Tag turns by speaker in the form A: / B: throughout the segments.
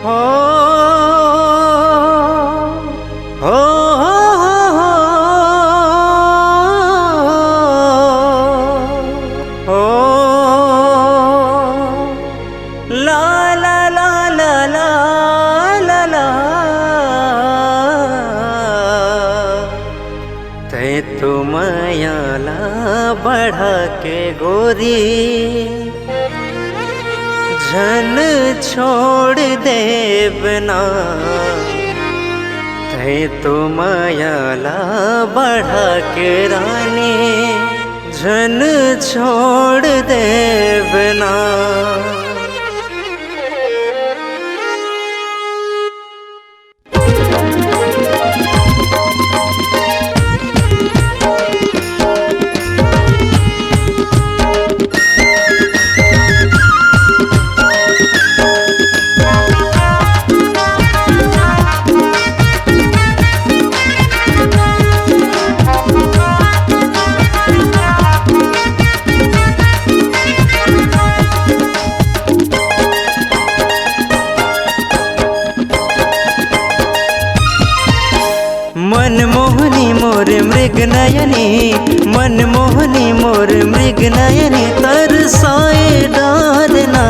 A: हो हो हो ला ला ला ला ला ला ला ते तो मायाला बढ़ा के गोरी जन छोड़ दे बिना ते तो मायाला बढ़ा के रानी जन छोड़ दे बिना। मनमोहनी मोर मृग नयनी, मनमोहनी मोर मृग नयनी, तरसाए डारना,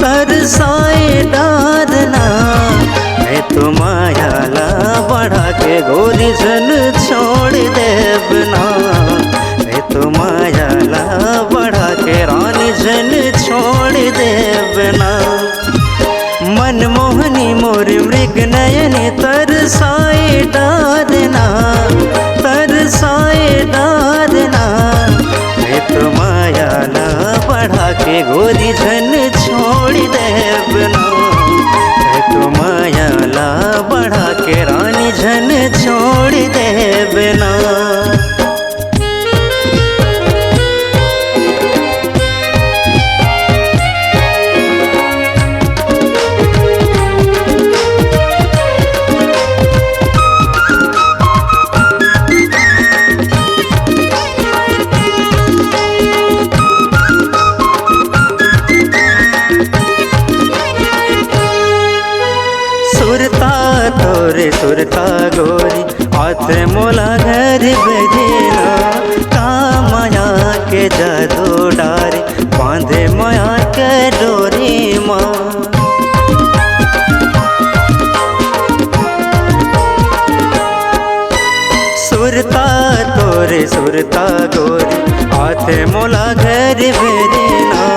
A: तरसाए डारना। है तो मायाला बढ़ा के गोरी जन छोड़ दे बिना, है तो मायाला बढ़ा के रानी जन छोड़ दे बिना। मनमोहनी मोर मृग नयनी, तरसाए डारना, तरसाए डारना। है तो मायाला बढ़ा के गोरी जन छोड़ दे बिना, है तो मायाला बढ़ा के रानी जन छोड़ दे बिना। सुरता तोरे सुरता गोरी हाथ मोला घर बजेला, का माया के जादू डारे बांधे माया के डोरी माँ। सुरता तोरे सुरता गोरी हाथ मोला घर बजेला,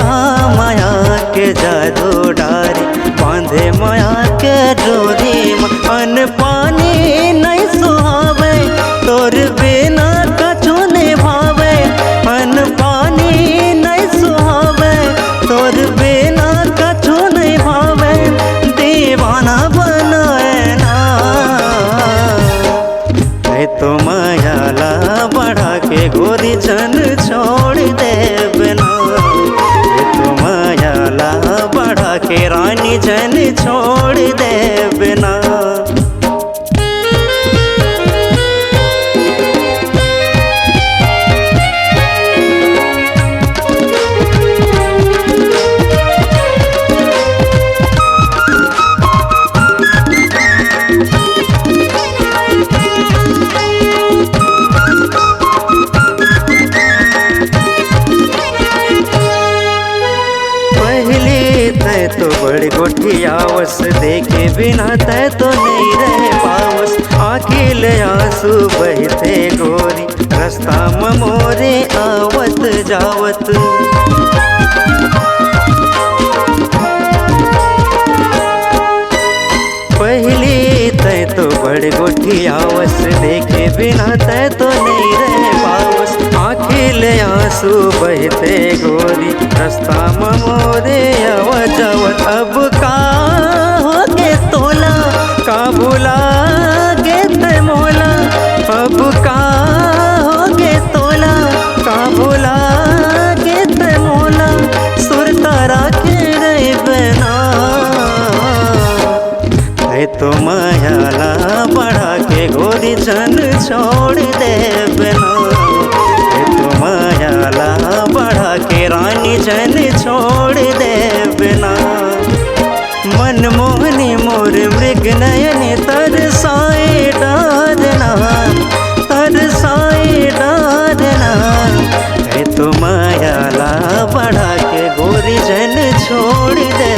A: का माया के जादू डारे बांधे माया के डोरी। मन पानी नहीं सुहावे तोर बिना कछु नहीं भावे, मन पानी नहीं सुहावे तोर बिना कछु नहीं भावे। दीवाना बनाए ना, है तो मायाला बढ़ा के गोरी जन छोड़ दे बिना, है तो मायाला बढ़ा के रानी जन छोड़ दे बिना। तो बड़ी गोठियावस देखे बिना तय तो नहीं रह पावस, आखिल आंसू बहते गोरी रास्ता मोरे आवत जावत। पहली तय तो बड़ी गोठियावस देखे बिना तय तो नहीं रह पावस, आखिल आंसू बहते गोरी रास्ता मोरे आवत जावत। अब का हो गे तोला का भुला गे ते मोला, अब का हो गे तोला का भुला गे ते मोला। सुर तारा के रही बिना, है तो मायाला बढ़ा के गोरी जन छोड़ दे बिना, है तो मायाला बढ़ा के रानी जन छोड़ दे बिना। मन नयन तरसाए डारना, तरसाए डारना। कह तो माया ला बढ़ा के गोरी जन छोड़ दे